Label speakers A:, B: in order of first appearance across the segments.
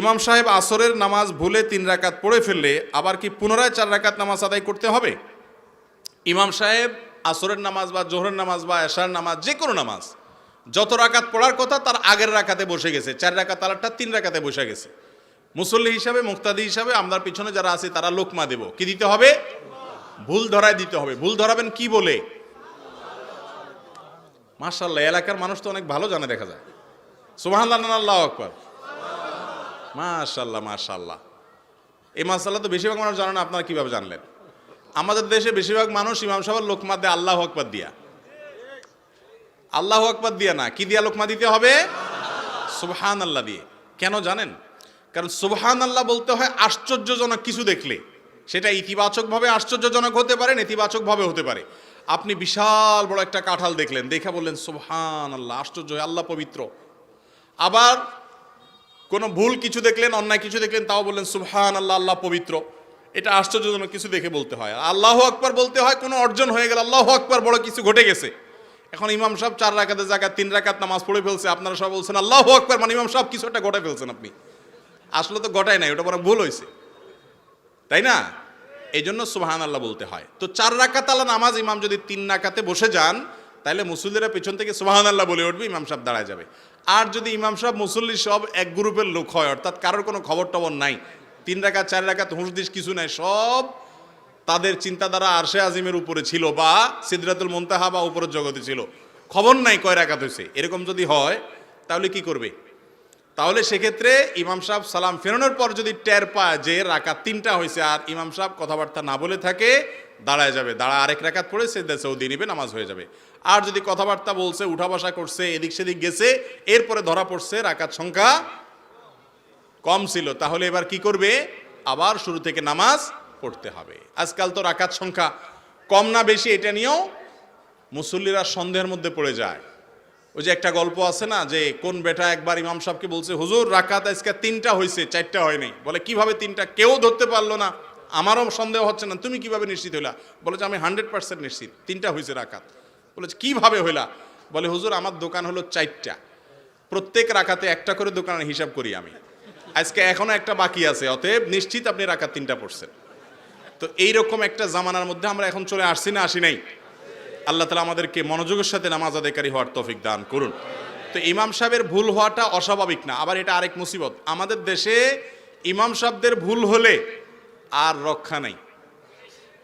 A: ইমাম সাহেব আসরের নামাজ ভুলে 3 রাকাত পড়ে ফেললে আবার কি পুনরায় 4 রাকাত নামাজ আদায় করতে হবে? ইমাম সাহেব আসরের নামাজ বা জোহরের নামাজ বা এশার নামাজ যে কোনো নামাজ যত রাকাত পড়ার কথা তার আগের রাকাতে বসে গেছে, 4 রাকাত আলাদা 3 রাকাতে বসে গেছে। মুসল্লি হিসাবে, মুক্তাদি হিসাবে আমরা পিছনে যারা আছে তারা লোকমা দেব। কি দিতে হবে? ভুল ধরায় দিতে হবে। ভুল ধরাবেন কি বলে? মাশাআল্লাহ, এলাকার মানুষ তো অনেক ভালো জানে, দেখা যায়। সুবহানাল্লাহ, আল্লাহু আকবার, মাশাআল্লাহ মাশাআল্লাহ। এই মাশাআল্লাহ তো বেশিরভাগ মানুষ জানে না, আপনারা কিভাবে জানলেন? আমাদের দেশে বেশিরভাগ মানুষ ইমাম সাহেবের লোকমা দেয় আল্লাহু আকবার দিয়া। আল্লাহু আকবার দিয়া না, কি দিয়া লোকমা দিতে হবে? সুবহানাল্লাহ দিয়ে। কেন জানেন? কারণ সুবহানাল্লাহ বলতে হয় আশ্চর্যজনক কিছু দেখলে। সেটা ইতিবাচকভাবে আশ্চর্যজনক হতে পারে, নেতিবাচকভাবে হতে পারে। আপনি বিশাল বড় একটা কাঁঠাল দেখলেন, দেখে বললেন সুবহানাল্লাহ, আশ্চর্য, আল্লাহ পবিত্র। আবার কোনো ভুল কিছু দেখলেন, অন্যায় কিছু দেখলেন, তাও বললেন সুবহানাল্লাহ, আল্লাহ পবিত্র। এটা আশ্চর্যজনক কিছু দেখে বলতে হয়। আল্লাহু আকবার বলতে হয় কোনো অর্জন হয়ে গেল, আল্লাহু আকবার, বড় কিছু ঘটে গেছে। এখন ইমাম সাহেব 4 রাকাতের জায়গায় 3 রাকাত নামাজ পড়ে ফেলছে, আপনারা সব বলছেন আল্লাহু আকবার, মানে ইমাম সাহেব কিছু একটা ঘটে ফেলছেন। আপনি আসলে তো ঘটায় নাই, ওটা বড় ভুল হয়েছে, তাই না? এই জন্য সুবহানাল্লাহ বলতে হয়। তো 4 রাকাত আলা নামাজ ইমাম যদি 3 রাকাতে বসে যান, তাহলে মুসল্লিরা পেছন থেকে সুবহানাল্লাহ বলে উঠবে, ইমাম সাহেব দাঁড়ায় যাবে। আর যদি ইমাম সাহেব মুসল্লি সব এক গ্রুপের লোক হয়, অর্থাৎ কারোর কোনো খবর টবর নাই, 3 রাকাত 4 রাকাত হুঁশদিশ কিছু নাই, সব তাদের চিন্তাধারা আরশে আজিমের উপরে ছিল বা সিদরাতুল মুনতাহা বা উপরের জগতে ছিল, খবর নাই কয় রাকাত হয়েছে, এরকম যদি হয় তাহলে কি করবে? তাহলে সেক্ষেত্রে ইমাম সাহেব সালাম ফেরানোর পর যদি টের পায় যে রাকাত 3টা হয়েছে আর ইমাম সাহেব কথাবার্তা না বলে থাকে, দাঁড়ায় যাবে, দাঁড়া আরেক রাকাত পড়ে সেজদা সৌদি নিবে, নামাজ হয়ে যাবে। আর যদি কথাবার্তা বলছে, উঠা বসা করছে, এদিক সেদিক গেছে, এরপরে ধরা পড়ছে রাকাত সংখ্যা কম ছিল, তাহলে এবার কি করবে? আবার শুরু থেকে নামাজ পড়তে হবে। আজকাল তো রাকাত সংখ্যা কম না বেশি এটা নিয়েও মুসল্লিরা সন্দেহের মধ্যে পড়ে যায়। ওই যে একটা গল্প আছে না, যে কোন বেটা একবার ইমাম সাহেবকে বলছে, হুজুর রাকাত আজকে 3টা হয়েছে, 4টা হয় নাই। বলে কিভাবে 3টা? কেউ ধরতে পারলো না, আমারও সন্দেহ হচ্ছে না, তুমি কিভাবে নিশ্চিত হইলা? বলে যে আমি 100% নিশ্চিত 3টা হয়েছে রাকাত। বলেছে কিভাবে হইলা? বলে হুজুর আমার দোকান হলো 4টা, প্রত্যেক রাকাতে একটা করে দোকানের হিসাব করি আমি, আজকে এখনো একটা বাকি আছে, অতএব নিশ্চিত আপনি রাকাত 3টা পড়ছেন। তো এইরকম একটা জামানার মধ্যে আমরা এখন চলে আসছি না আসি নাই? আল্লাহ তাআলা আমাদেরকে মনোযোগের সাথে নামাজ আদায়কারী হওয়ার তৌফিক দান করুন। তো ইমাম সাহেবের ভুল হওয়াটা অস্বাভাবিক না। আবার এটা আরেক মুসিবত, আমাদের দেশে ইমাম সাহেবদের ভুল হলে আর রক্ষা নাই।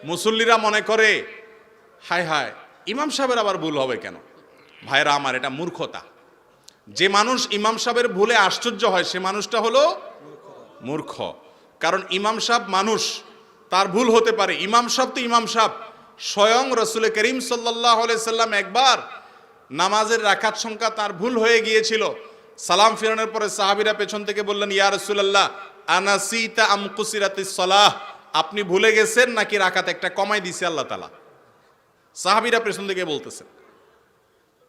A: মুসল্লিরা মনে করে হায় হায় ইমাম সাহেবের আবার ভুল হবে কেন? ভাইরা আমার, এটা মূর্খতা। যে মানুষ ইমাম সাহেবের ভুলে আশ্চর্য হয় সে মানুষটা হলো মূর্খ। কারণ ইমাম সাহেব মানুষ, তার ভুল হতে পারে। ইমাম সাহেব তো ইমাম সাহেব। স্বয়ং রাসূল করিম সাল্লাল্লাহু আলাইহি সাল্লাম একবার নামাজের রাকাত সংখ্যা তার ভুল হয়ে গিয়েছিল। সালাম ফিরানোর পরে সাহাবীরা পেছন থেকে বললেন, ইয়া রাসূলুল্লাহ আনাসিতা আম কুসিরাতিস সালাহ, আপনি ভুলে গেছেন নাকি রাকাত একটা কমাই দিয়েছে আল্লাহ তাআলা? সাহাবীরা পেছন থেকে বলতেছেন।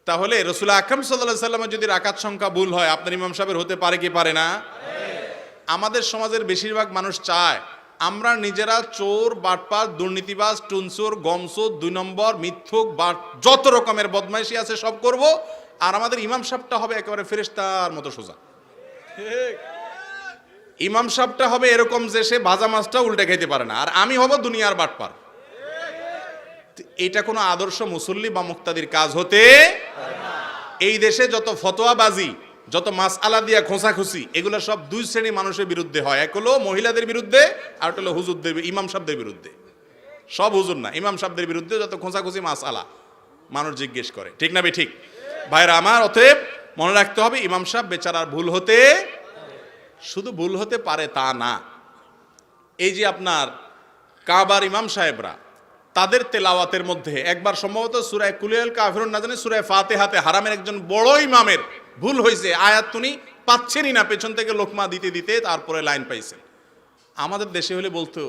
A: তাহলে রাসূল আকরাম সাল্লাল্লাহু আলাইহি সাল্লামের যদি রাকাত সংখ্যা ভুল হয়, আপনার ইমাম সাহেবের হতে পারে কি পারে না? আমাদের সমাজের বেশিরভাগ মানুষ চায় আমরা নিজেরা চোর, বাটপার, দুর্নীতিবাজ, টুনচোর, গমচোর, 2 নম্বর, মিথ্যুক, যত রকমের বদমাইশি আছে সব করব, আর আমাদের ইমাম সাহেবটা হবে একেবারে ফেরেশতার মতো সোজা। ইমাম সাহেবটা হবে এরকম যে সে ভাজা মাছটা উল্টে খেতে পারে না, আর আমি হব দুনিয়ার বাটপার। এটা কোনো আদর্শ মুসল্লি বা মুক্তাদির কাজ হতে পারে না। এই দেশে যত ফতোয়াবাজি, যত মাসআলা দিয়া খোঁচাখুচি, এগুলো সব 2 শ্রেণীর মানুষের বিরুদ্ধে হয়। এক হলো মহিলাদের বিরুদ্ধে, আর একটা হলো হুজুরদের, ইমাম সাহেবদের বিরুদ্ধে। সব হুজুর না, ইমাম সাহেবদের বিরুদ্ধে যত খোঁচাখুচি মাসআলা মানুষ জিজ্ঞেস করে, ঠিক না ঠিক? ভাইরা আমার, অতএব মনে রাখতে হবে ইমাম সাহেব বেচারার ভুল হতে, শুধু ভুল হতে পারে তা না। এই যে আপনার কাবার ইমাম সাহেবরা, তাদের তেলাওয়াতের মধ্যে একবার সম্ভবত সূরা কুল আল কাফিরুন না জানি সূরা ফাতিহাতে হারামের একজন বড় ইমামের ভুল হয়েছে, আয়াত উনি পাচ্ছেনই না, পেছন থেকে লোকমা দিতে দিতে তারপরে লাইন পাইছেন। আমাদের দেশে হলে বলতো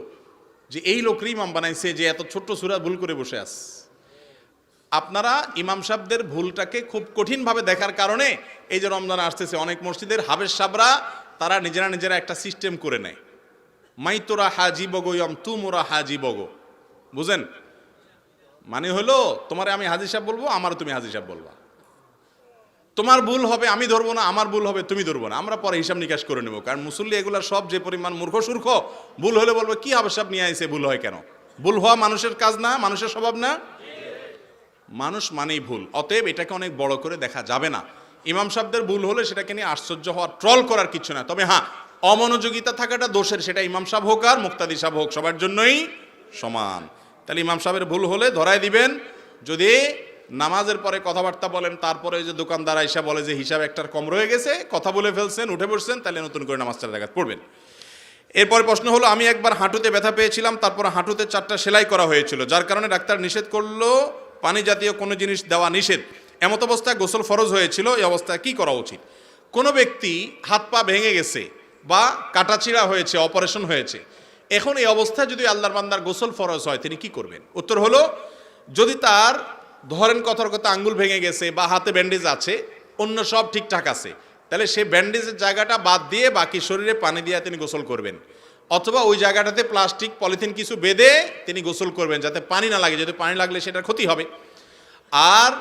A: যে এই লোকরই ইমাম বানাইছে যে এত ছোট্ট সূরা ভুল করে বসে আছে। আপনারা ইমাম সাহেবদের ভুলটাকে খুব কঠিনভাবে দেখার কারণে এই যে রমজান আসতেছে, অনেক মসজিদের হাফেজ সাহেবরা তারা নিজেরা একটা সিস্টেম করে নেয়, মাই তোরা হাজি বগো ইয়ম তু মোরা হাজি বগো। বুঝেন? মানে হলো তোমারে আমি হাজি সাহেব বলবো, আমারও তুমি হাজি সাহেব বলবা। তোমার ভুল হবে আমি ধরবো না, আমার ভুল হবে তুমি ধরবো না, আমরা পরে হিসাব নিকাশ করে নেবো। কারণ মুসল্লি এগুলার সব যে পরিমাণ মূর্খ সূর্খ, ভুল হলে বলবো কি আবশ্যক নিয়ে আইছে, ভুল হয় কেন? ভুল হওয়া মানুষের কাজ না, মানুষের স্বভাব না, মানুষ মানেই ভুল। অতএব এটাকে অনেক বড় করে দেখা যাবে না। ইমাম সাহেবদের ভুল হলে সেটাকে নিয়ে আশ্চর্য হওয়ার, ট্রল করার কিছু না। তবে হ্যাঁ, অমনোযোগিতা থাকাটা দোষের, সেটা ইমাম সাহেব হোক আর মুক্তাদি সাহেব হোক, সবার জন্যই সমান। তাহলে ইমাম সাহেবের ভুল হলে ধরায় দিবেন। যদি নামাজের পরে কথাবার্তা বলেন, তারপরে যে দোকানদার আইসা বলে যে হিসাব একটার কম রয়ে গেছে, কথা বলে ফেলছেন, উঠে পড়ছেন, তাহলে নতুন করে নামাজ 4 রাকাত পড়বেন। এরপরে প্রশ্ন হলো, আমি একবার হাঁটুতে ব্যথা পেয়েছিলাম, তারপর হাঁটুতে 4টা সেলাই করা হয়েছিল, যার কারণে ডাক্তার নিষেধ করলো পানি জাতীয় কোনো জিনিস দেওয়া নিষেধ। এমত অবস্থায় গোসল ফরজ হয়েছিল, এই অবস্থায় কি করা উচিত? কোনো ব্যক্তি হাত পা ভেঙে গেছে বা কাটাছিড়া হয়েছে, অপারেশন হয়েছে, এখন এই অবস্থায় যদি আল্লাহর বান্দার গোসল ফরজ হয়, তিনি কি করবেন? উত্তর হলো, যদি তার ধরেন কথার কথা আঙ্গুল ভেঙে গেছে বা হাতে ব্যান্ডেজ আছে, অন্য সব ঠিকঠাক আছে, তাহলে সেই ব্যান্ডেজের জায়গাটা বাদ দিয়ে বাকি শরীরে পানি দিয়ে তিনি গোসল করবেন। অথবা ওই জায়গাটাতে প্লাস্টিক পলিথিন কিছু বেঁধে তিনি গোসল করবেন, যাতে পানি না লাগে, যদি পানি লাগলে সেটার ক্ষতি হবে। আর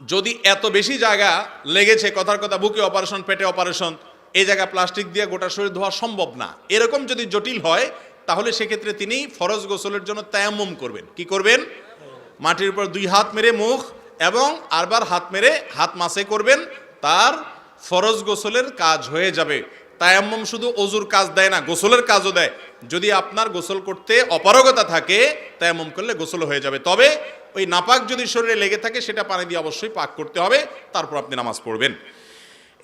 A: যদি এত বেশি জায়গা লেগেছে, কথার কথা বুকে অপারেশন, পেটে অপারেশন, এই জায়গা প্লাস্টিক দিয়ে গোটা শরীর ধোয়া সম্ভব না, এরকম যদি জটিল হয়, তাহলে সেক্ষেত্রে তিনি ফরজ গোসলের জন্য তায়াম্মুম করবেন। কি করবেন? মাটির উপর 2 হাত মেরে মুখ এবং আরবার হাত মেরে হাত মাসে করবেন, তার ফরজ গোসলের কাজ হয়ে যাবে। তায়াম্মুম শুধু ওযুর কাজ দেয় না, গোসলের কাজও দেয়। যদি আপনার গোসল করতে অপারগতা থাকে, তায়াম্মুম করলে গোসল হয়ে যাবে। তবে ওই নাপাক যদি শরীরে লেগে থাকে, সেটা পানি দিয়ে অবশ্যই পাক করতে হবে, তারপর আপনি নামাজ পড়বেন।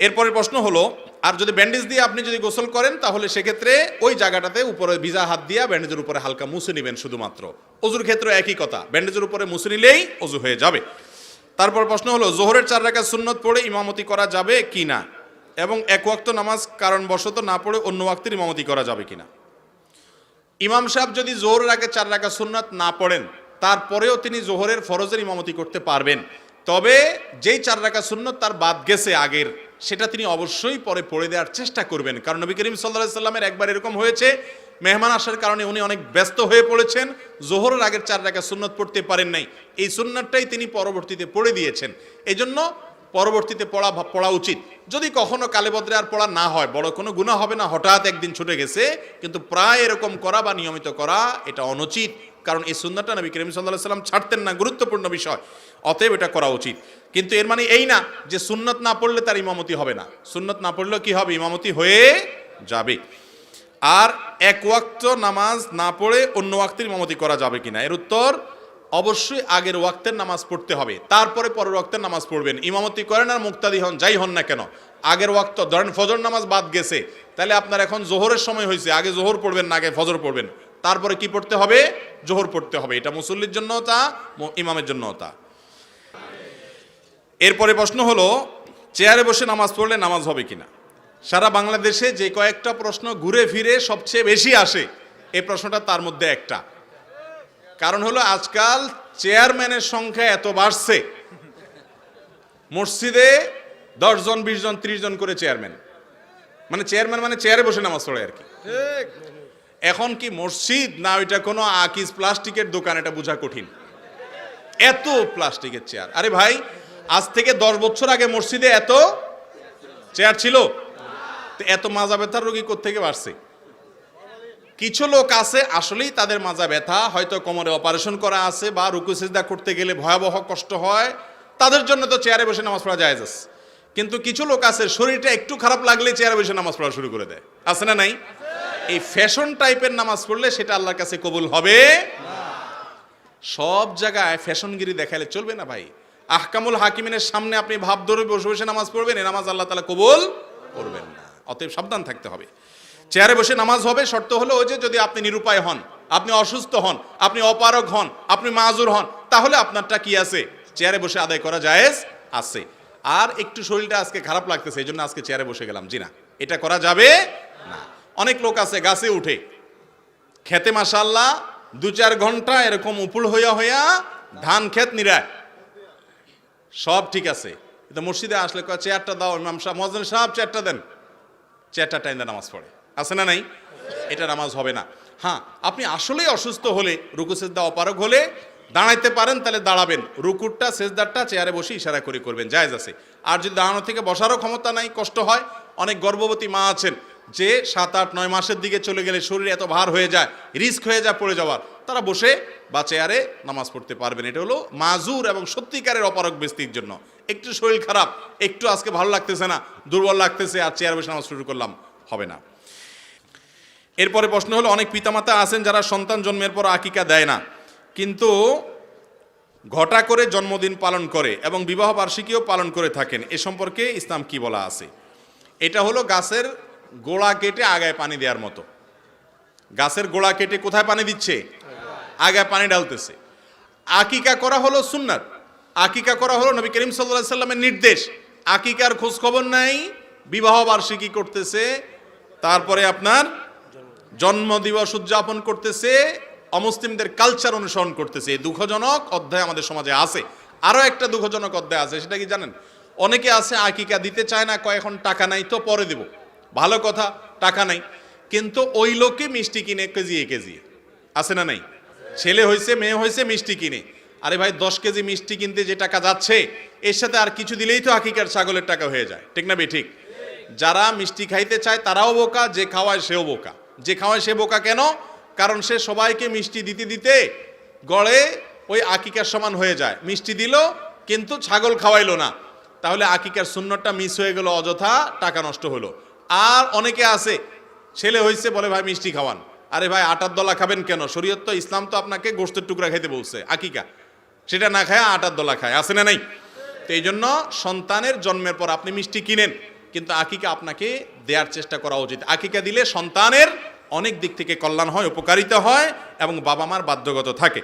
A: এরপরের প্রশ্ন হলো, আর যদি ব্যান্ডেজ দিয়ে আপনি যদি গোসল করেন, তাহলে সেক্ষেত্রে ওই জায়গাটাতে উপরে ভিজা হাত দিয়ে ব্যান্ডেজের উপরে হালকা মুছে নেবেন শুধুমাত্র। অজুর ক্ষেত্রে একই কথা, ব্যান্ডেজের উপরে মুছে নিলেই অজু হয়ে যাবে। তারপর প্রশ্ন হলো, জোহরের 4 রাকাত সুন্নত পড়ে ইমামতি করা যাবে কি না, এবং এক ওয়াক্ত নামাজ কারণবশত না পড়ে অন্য ওয়াক্তের ইমামতি করা যাবে কিনা? ইমাম সাহেব যদি জোহরের আগে 4 রাকাত সুন্নত না পড়েন, তারপরেও তিনি জোহরের ফরজের ইমামতি করতে পারবেন। তবে যেই 4 রাকাত সুন্নত তার বাদ গেছে আগের, সেটা তিনি অবশ্যই পরে পড়ে দেওয়ার চেষ্টা করবেন। কারণ নবী করিম সাল্লাল্লাহু আলাইহি সাল্লামের একবার এরকম হয়েছে, মেহমান আসার কারণে উনি অনেক ব্যস্ত হয়ে পড়েছেন, জোহরের আগের 4 রাকাত সুন্নত পড়তে পারেন নাই। এই সুন্নতটাই তিনি পরবর্তীতে পড়ে দিয়েছেন। এজন্য পরবর্তীতে পড়া উচিত। যদি কখনো কালেবদ্রে আর পড়া না হয়, বড় কোনো গুনাহ হবে না, হঠাৎ একদিন ছুটে গেছে, কিন্তু প্রায় এরকম করা বা নিয়মিত করা এটা অনুচিত। কারণ এই সুন্নাতটা নবী করিম সাল্লাল্লাহু আলাইহি সাল্লাম ছাড়তেন না, গুরুত্বপূর্ণ বিষয়, অতএব এটা করা উচিত। কিন্তু এর মানে এই না যে সুন্নত না পড়লে তার ইমামতি হবে না। সুন্নত না পড়লেও কি হবে? ইমামতি হয়ে যাবে। আর এক ওয়াক্ত নামাজ না পড়ে অন্য ওয়াক্তের ইমামতি করা যাবে কিনা, এর উত্তর অবশ্যই আগের ওয়াক্তের নামাজ পড়তে হবে, তারপরে পরের ওয়াক্তের নামাজ পড়বেন। ইমামতি করেন আর মুক্তাদি হন, যাই হন না কেন, আগের ওয়াক্ত, ধরেন ফজর নামাজ বাদ গেছে, তাহলে আপনার এখন জোহরের সময় হয়েছে, আগে জোহর পড়বেন না আগে ফজর পড়বেন, তারপরে কি পড়তে হবে? জোহর পড়তে হবে। এটা মুসল্লির জন্য তা, ইমামের জন্য তা। এরপরে প্রশ্ন হলো, চেয়ারে বসে নামাজ পড়লে নামাজ হবে কিনা? সারা বাংলাদেশে যে কয়েকটা প্রশ্ন ঘুরে ফিরে সবচেয়ে বেশি আসে, এই প্রশ্নটা তার মধ্যে একটা। কারণ হলো, আজকাল চেয়ারম্যানের সংখ্যা এত বাড়ছে, মসজিদে 10 জন 20 জন 30 জন করে চেয়ারম্যান, মানে চেয়ারম্যান মানে চেয়ারে বসে নামাজ পড়ে আর কি। এখন কি মসজিদ না ওইটা কোনো আকিজ প্লাস্টিকের দোকান, এটা বোঝা কঠিন। এত প্লাস্টিকের চেয়ার, আরে ভাই, আজ থেকে 10 বছর আগে মসজিদে এত চেয়ার ছিল? এত মাজা ব্যথার রোগী কোত্থেকে বাড়ছে? কিছু লোক আছে আসলেই তাদের মাজা ব্যথা, হয়তো কোমরে অপারেশন করা আছে বা রুকু সিজদা করতে গেলে ভয়াবহ কষ্ট হয়, তাদের জন্য তো চেয়ারে বসে নামাজ পড়া জায়েজ আছে। কিন্তু কিছু লোক আছে শরীরটা একটু খারাপ লাগলে চেয়ারে বসে নামাজ পড়া শুরু করে দেয়, আছে না নাই? এই ফ্যাশন টাইপের নামাজ পড়লে সেটা আল্লাহর কাছে কবুল হবে না। সব জায়গায় ফ্যাশনগিরি দেখালে চলবে না ভাই। আহকামুল হাকিমিনের সামনে আপনি ভাব ধরে বসে বসে নামাজ পড়বেন, এই নামাজ আল্লাহ তাআলা কবুল করবেন না। অতএব সাবধান থাকতে হবে। চেয়ারে বসে নামাজ হবে, শর্ত হলো ওই যে যদি আপনি নিরুপায় হন, আপনি অসুস্থ হন, আপনি অপারগ হন, আপনি মাযুর হন, তাহলে আপনারটা কি আছে? চেয়ারে বসে আদায় করা জায়েজ আছে। আর একটু শরীরটা আজকে খারাপ লাগতেছে, এই জন্য আজকে চেয়ারে বসে গেলাম, জি না, এটা করা যাবে না। অনেক লোক আছে গাছে উঠে খেতে মাশাআল্লাহ 2-4 ঘন্টা এরকম উপুড় হইয়া হইয়া ধান ক্ষেত নিরায়, সব ঠিক আছে, কিন্তু মসজিদে আসলে চেয়ারটা দাও, ইমাম সাহেব, মুয়াজ্জিন সাহেব চেয়ারটা দেন, চেয়ারটা টাইন্দা নামাজ পড়ে, আছে না নাই? এটা নামাজ হবে না। হ্যাঁ, আপনি আসলেই অসুস্থ হলে, রুকু সিজদা অপারগ হলে দাঁড়াইতে পারেন, তাহলে দাঁড়াবেন, রুকুরটা সিজদারটা চেয়ারে বসে ইশারা করে করবেন, জায়েজ আছে। আর যদি দাঁড়ানো থেকে বসারও ক্ষমতা নাই, কষ্ট হয়, অনেক গর্ভবতী মা আছেন যে 7, 8, 9 মাসের দিকে চলে গেলে শরীর এত ভার হয়ে যায়, রিস্ক হয়ে যায় পড়ে যাওয়ার, তারা বসে বা চেয়ারে নামাজ পড়তে পারবেন। এটা হলো মাজুর এবং সত্যিকারের অপারগ ব্যক্তির জন্য। একটু শরীর খারাপ, একটু আজকে ভালো লাগতেছে না, দুর্বল লাগতেছে, আর চেয়ারে বসে নামাজ শুরু করলাম, হবে না। এরপরে প্রশ্ন হলো, অনেক পিতামাতা আছেন যারা সন্তান জন্মের পর আকিকা দেয় না, কিন্তু ঘটা করে জন্মদিন পালন করে এবং বিবাহ বার্ষিকীও পালন করে থাকেন, এ সম্পর্কে ইসলাম কি বলা আছে? এটা হলো গাছের গোড়া কেটে আগায় পানি দেওয়ার মতো। গাছের গোড়া কেটে কোথায় পানি দিচ্ছে? আগায় পানি ডালতেছে। আকিকা করা হলো সুন্নাত, আকিকা করা হলো নবী করিম সাল্লাল্লাহু আলাইহি সাল্লামের নির্দেশ। আকিকার খোঁজ খবর নাই, বিবাহ বার্ষিকী করতেছে, তারপরে আপনার জন্মদিবস উদযাপন করতেছে, অমুসলিমদের কালচার অনুসরণ করতেছে। এই দুঃখজনক অধ্যায় আমাদের সমাজে আছে। আরো একটা দুঃখজনক অধ্যায় আছে, সেটা কি জানেন? অনেকে আছে আকিকা দিতে চায় না, কয় এখন টাকা নাই তো পরে দেব। ভালো কথা, টাকা নাই, কিন্তু ওই লোকে মিষ্টি কিনে কেজিয়ে কেজিয়ে, আছে না নাই? ছেলে হয়েছে মেয়ে হয়েছে মিষ্টি কিনে। আরে ভাই, 10 কেজি মিষ্টি কিনতে যে টাকা যাচ্ছে, এর সাথে আর কিছু দিলেই তো আকিকার ছাগলের টাকা হয়ে যায়, ঠিক না ঠিক? যারা মিষ্টি খাইতে চায় তারাও বোকা, যে খাওয়ায় সেও বোকা। যে খাওয়ায় সে বোকা কেন? কারণ সে সবাইকে মিষ্টি দিতে দিতে গড়ে ওই আকিকার সমান হয়ে যায়। মিষ্টি দিল কিন্তু ছাগল খাওয়াইলো না, তাহলে আকিকার সুন্নতটা মিস হয়ে গেল, অযথা টাকা নষ্ট হলো। আর অনেকে আছে ছেলে হয়েছে বলে ভাই মিষ্টি খাওয়ান। আরে ভাই, আটার দলা খাবেন কেন? শরীয়ত তো, ইসলাম তো আপনাকে গোশতের টুকরা খাইতে বলছে, আকিকা সেটা না খায় আটার দলা খায়, আছে না নাই? তো এই জন্য সন্তানের জন্মের পর আপনি মিষ্টি কিনেন, কিন্তু আকিকা আপনাকে দেওয়ার চেষ্টা করা উচিত। আকিকা দিলে সন্তানের অনেক দিক থেকে কল্যাণ হয়, উপকারিতা হয় এবং বাবা মার বাধ্যগত থাকে।